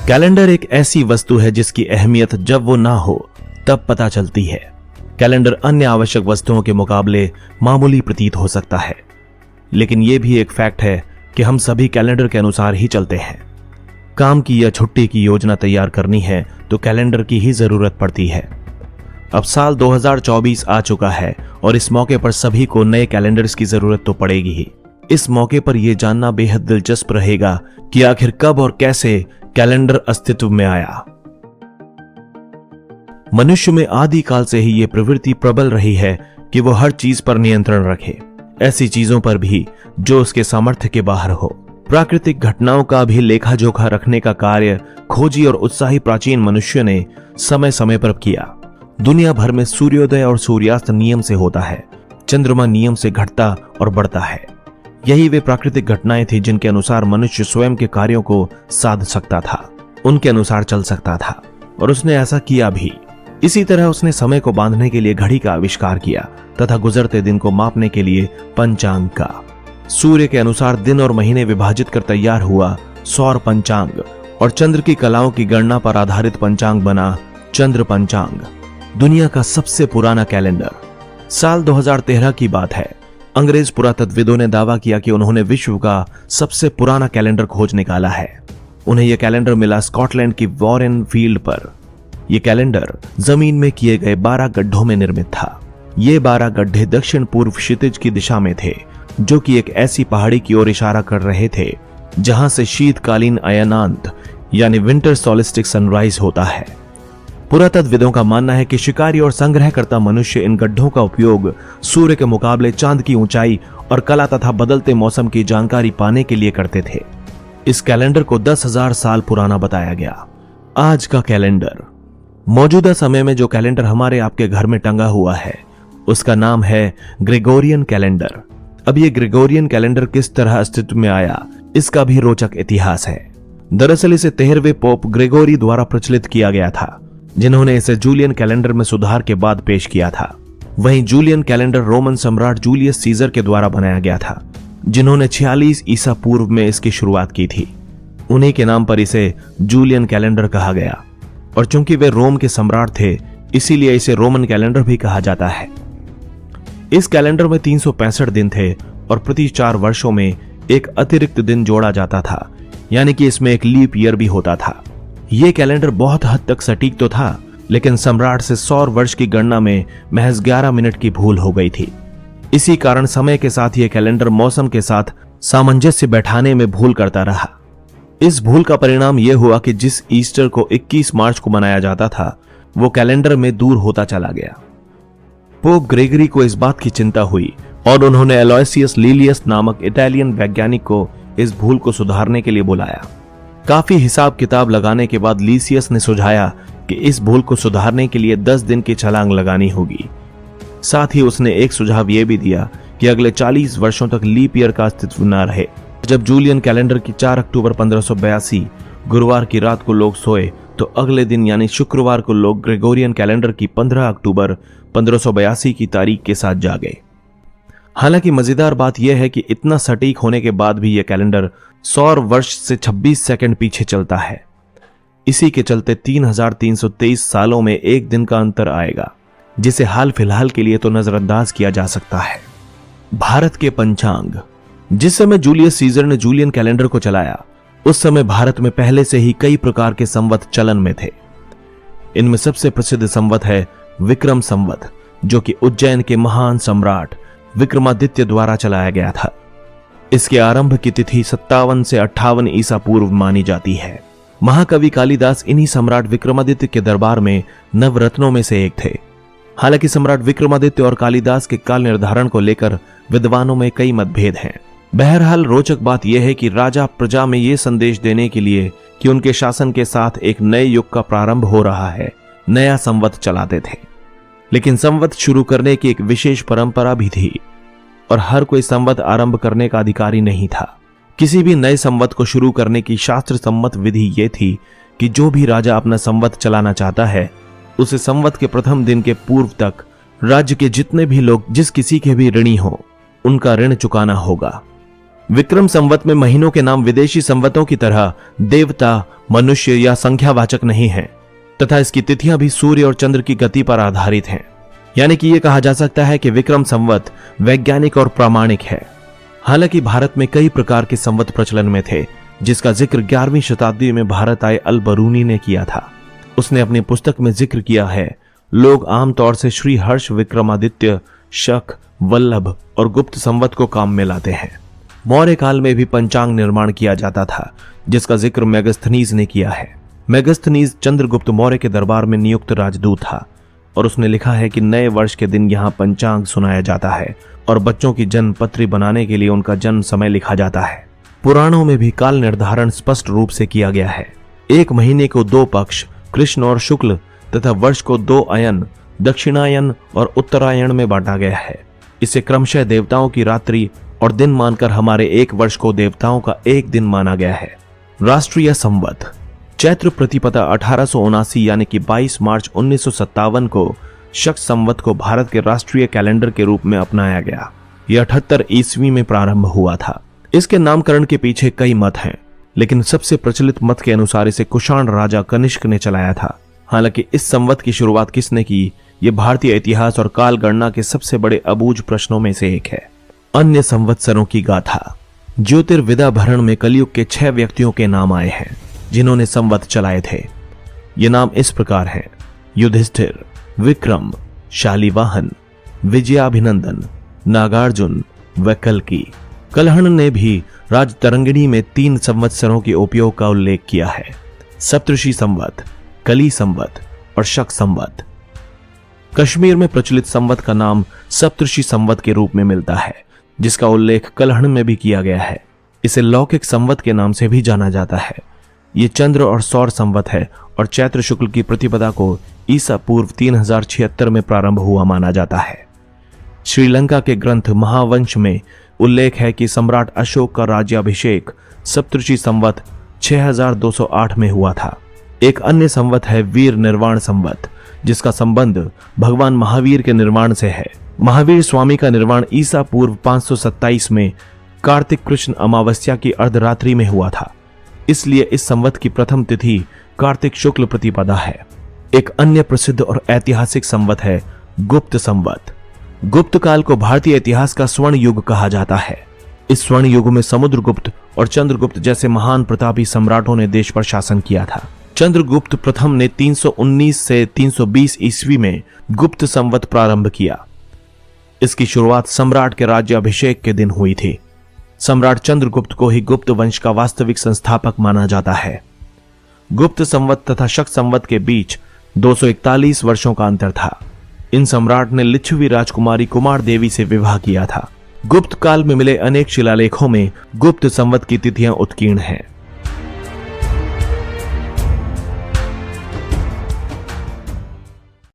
Calendar एक ऐसी वस्तु है जिसकी अहमियत जब वो ना हो तब पता चलती है। कैलेंडर अन्य आवश्यक वस्तुओं के मुकाबले मामूली प्रतीत हो सकता है, लेकिन यह भी एक फैक्ट है कि हम सभी कैलेंडर के अनुसार ही चलते हैं। काम की या छुट्टी की योजना तैयार करनी है तो कैलेंडर की ही जरूरत पड़ती है। अब साल 2024 आ चुका है और इस मौके पर सभी को नए कैलेंडर्स की जरूरत तो पड़ेगी ही। इस मौके पर यह जानना बेहद दिलचस्प रहेगा कि आखिर कब और कैसे कैलेंडर अस्तित्व में आया। मनुष्य में आदि काल से ही यह प्रवृत्ति प्रबल रही है कि वो हर चीज पर नियंत्रण रखे, ऐसी चीजों पर भी जो उसके सामर्थ्य के बाहर हो। प्राकृतिक घटनाओं का भी लेखा जोखा रखने का कार्य खोजी और उत्साही प्राचीन मनुष्य ने समय समय पर किया। दुनिया भर में सूर्योदय और सूर्यास्त नियम से होता है, चंद्रमा नियम से घटता और बढ़ता है। यही वे प्राकृतिक घटनाएं थी जिनके अनुसार मनुष्य स्वयं के कार्यों को साध सकता था, उनके अनुसार चल सकता था, और उसने ऐसा किया भी। इसी तरह उसने समय को बांधने के लिए घड़ी का आविष्कार किया तथा गुजरते दिन को मापने के लिए पंचांग का। सूर्य के अनुसार दिन और महीने विभाजित कर तैयार हुआ सौर पंचांग और चंद्र की कलाओं की गणना पर आधारित पंचांग बना चंद्र पंचांग, दुनिया का सबसे पुराना कैलेंडर। साल 2013 की बात है। अंग्रेज पुरातत्वविदों ने दावा किया कि उन्होंने विश्व का सबसे पुराना कैलेंडर खोज निकाला है। उन्हें यह कैलेंडर मिला स्कॉटलैंड की वॉरेन फील्ड पर। यह कैलेंडर जमीन में किए गए 12 गड्ढों में निर्मित था। ये 12 गड्ढे दक्षिण पूर्व क्षितिज की दिशा में थे, जो कि एक ऐसी पहाड़ी की ओर इशारा कर रहे थे जहां से शीतकालीन अयनांत यानी विंटर सॉलिस्टिक सनराइज होता है। पुरातत्वविदों का मानना है कि शिकारी और संग्रहकर्ता मनुष्य इन गड्ढों का उपयोग सूर्य के मुकाबले चांद की ऊंचाई और कला तथा बदलते मौसम की जानकारी पाने के लिए करते थे। इस कैलेंडर को 10,000 साल पुराना बताया गया। आज का कैलेंडर, मौजूदा समय में जो कैलेंडर हमारे आपके घर में टंगा हुआ है उसका नाम है ग्रेगोरियन कैलेंडर। अब ये ग्रेगोरियन कैलेंडर किस तरह अस्तित्व में आया, इसका भी रोचक इतिहास है। दरअसल इसे 13वें पोप ग्रेगोरी द्वारा प्रचलित किया गया था, जिन्होंने इसे जूलियन कैलेंडर में सुधार के बाद पेश किया था। वहीं जूलियन कैलेंडर रोमन सम्राट जूलियस सीजर के द्वारा बनाया गया था, जिन्होंने 46 ईसा पूर्व में इसकी शुरुआत की थी। उन्हीं के नाम पर इसे जूलियन कैलेंडर कहा गया, और चूंकि वे रोम के सम्राट थे इसीलिए इसे रोमन कैलेंडर भी कहा जाता है। इस कैलेंडर में 365 दिन थे और प्रति 4 वर्षों में एक अतिरिक्त दिन जोड़ा जाता था, यानी कि इसमें एक लीप ईयर भी होता था। यह कैलेंडर बहुत हद तक सटीक तो था, लेकिन सम्राट से सौर वर्ष की गणना में महज 11 मिनट की भूल हो गई थी। इसी कारण समय के साथ यह कैलेंडर मौसम के साथ सामंजस्य बैठाने में भूल करता रहा। इस भूल का परिणाम यह हुआ कि जिस ईस्टर को 21 मार्च को मनाया जाता था वो कैलेंडर में दूर होता चला गया। पोप ग्रेगरी को इस बात की चिंता हुई और उन्होंने एलोयसियस लीलियस नामक इटालियन वैज्ञानिक को इस भूल को सुधारने के लिए बुलाया। काफी हिसाब किताब लगाने के बाद लीसियस ने सुझाया कि इस भूल को सुधारने के लिए 10 दिन की छलांग लगानी होगी। साथ ही उसने एक सुझाव यह भी दिया कि अगले 40 वर्षों तक लीप ईयर का अस्तित्व न रहे। जब जूलियन कैलेंडर की 4 अक्टूबर 1582 गुरुवार की रात को लोग सोए तो अगले दिन यानी शुक्रवार को लोग ग्रेगोरियन कैलेंडर की 15 अक्टूबर 1582 की तारीख के साथ जागे। हालांकि मजेदार बात यह है कि इतना सटीक होने के बाद भी यह कैलेंडर सौर वर्ष से 26 सेकंड पीछे चलता है। इसी के चलते 3323 सालों में एक दिन का अंतर आएगा, जिसे हाल फिलहाल के लिए तो नजरअंदाज किया जा सकता है। भारत के पंचांग। जिस समय जूलियस सीजर ने जूलियन कैलेंडर को चलाया उस समय भारत में पहले से ही कई प्रकार के संवत चलन में थे। इनमें सबसे प्रसिद्ध संवत है विक्रम संवत, जो कि उज्जैन के महान सम्राट विक्रमादित्य द्वारा चलाया गया था। इसके आरंभ की तिथि 57 से 58 ईसा पूर्व मानी जाती है। महाकवि कालिदास इन्हीं सम्राट विक्रमादित्य के दरबार में नवरत्नों में से एक थे। हालांकि सम्राट विक्रमादित्य और कालिदास के काल निर्धारण को लेकर विद्वानों में कई मतभेद हैं। बहरहाल रोचक बात यह है कि राजा प्रजा में यह संदेश देने के लिए कि उनके शासन के साथ एक नए युग का प्रारंभ हो रहा है, नया संवत चलाते थे। लेकिन संवत शुरू करने की एक विशेष परंपरा भी थी और हर कोई संवत आरंभ करने का अधिकारी नहीं था। किसी भी नए संवत को शुरू करने की शास्त्र सम्मत विधि यह थी कि जो भी राजा अपना संवत चलाना चाहता है उसे संवत के प्रथम दिन के पूर्व तक राज्य के जितने भी लोग जिस किसी के भी ऋणी हो उनका ऋण चुकाना होगा। विक्रम संवत में महीनों के नाम विदेशी संवतों की तरह देवता, मनुष्य या संख्यावाचक नहीं हैं, तथा इसकी तिथियां भी सूर्य और चंद्र की गति पर आधारित हैं। यानी कि यह कहा जा सकता है कि विक्रम संवत वैज्ञानिक और प्रामाणिक है। हालांकि भारत में कई प्रकार के संवत प्रचलन में थे, जिसका जिक्र 11वीं शताब्दी में भारत आए अल बरूनी ने किया था। उसने अपनी पुस्तक में जिक्र किया है, लोग आमतौर से श्री हर्ष, विक्रमादित्य, शक, वल्लभ और गुप्त संवत को काम में लाते हैं। मौर्य काल में भी पंचांग निर्माण किया जाता था, जिसका जिक्र मेगस्थनीज ने किया है। मेगस्थनीज चंद्रगुप्त मौर्य के दरबार में नियुक्त राजदूत था और उसने लिखा है कि नए वर्ष के दिन यहाँ पंचांग सुनाया जाता है और बच्चों की जन्म पत्री बनाने के लिए उनका जन्म समय लिखा जाता है। पुराणों में भी काल निर्धारण स्पष्ट रूप से किया गया है। एक महीने को 2 पक्ष, कृष्ण और शुक्ल, तथा वर्ष को 2 अयन, दक्षिणायन और उत्तरायण में बांटा गया है। इसे क्रमशः देवताओं की रात्रि और दिन मानकर हमारे एक वर्ष को देवताओं का एक दिन माना गया है। राष्ट्रीय संवत चैत्र प्रतिपदा 1879 यानी कि 22 मार्च 1957 को शक संवत को भारत के राष्ट्रीय कैलेंडर के रूप में अपनाया गया। यह 78 ईस्वी में प्रारंभ हुआ था। इसके नामकरण के पीछे कई मत हैं, लेकिन सबसे प्रचलित मत के अनुसार इसे कुषाण राजा कनिष्क ने चलाया था। हालांकि इस संवत की शुरुआत किसने की, यह भारतीय इतिहास और काल गणना के सबसे बड़े अबूझ प्रश्नों में से एक है। अन्य संवत्सरों की गाथा। ज्योतिर्विदा भरण में कलयुग के 6 व्यक्तियों के नाम आए हैं जिन्होंने संवत चलाए थे। ये नाम इस प्रकार हैं: युधिष्ठिर, विक्रम, शालिवाहन, विजयाभिनंदन, नागार्जुन व कल्की। कलहण ने भी राजतरंगिणी में 3 संवत्सरों के उपयोग का उल्लेख किया है: सप्तऋषि संवत, कली संवत और शक संवत। कश्मीर में प्रचलित संवत का नाम सप्तऋषि संवत के रूप में मिलता है, जिसका उल्लेख कलहण में भी किया गया है। इसे लौकिक संवत के नाम से भी जाना जाता है। ये चंद्र और सौर संवत है और चैत्र शुक्ल की प्रतिपदा को ईसा पूर्व 3076 में प्रारंभ हुआ माना जाता है। श्रीलंका के ग्रंथ महावंश में उल्लेख है कि सम्राट अशोक का राज्याभिषेक सप्तऋषि संवत 6208 में हुआ था। एक अन्य संवत है वीर निर्वाण संवत, जिसका संबंध भगवान महावीर के निर्वाण से है। महावीर स्वामी का निर्वाण ईसा पूर्व 527 में कार्तिक कृष्ण अमावस्या की अर्धरात्रि में हुआ था, इसलिए इस संवत की प्रथम तिथि कार्तिक शुक्ल प्रतिपदा है। एक अन्य प्रसिद्ध और ऐतिहासिक संवत है गुप्त संवत। गुप्त काल को भारतीय इतिहास का स्वर्ण युग कहा जाता है। इस स्वर्ण युग में समुद्रगुप्त और चंद्रगुप्त जैसे महान प्रतापी सम्राटों ने देश पर शासन किया था। चंद्रगुप्त प्रथम ने 319 से 320 ईस्वी में गुप्त संवत प्रारंभ किया। इसकी शुरुआत सम्राट के राज्याभिषेक के दिन हुई थी। सम्राट चंद्रगुप्त को ही गुप्त वंश का वास्तविक संस्थापक माना जाता है। गुप्त संवत तथा शक संवत के बीच 241 वर्षों का अंतर था। इन सम्राट ने लिच्छवी राजकुमारी कुमार देवी से विवाह किया था। गुप्त काल में मिले अनेक शिलालेखों में गुप्त संवत की तिथियां उत्कीर्ण हैं।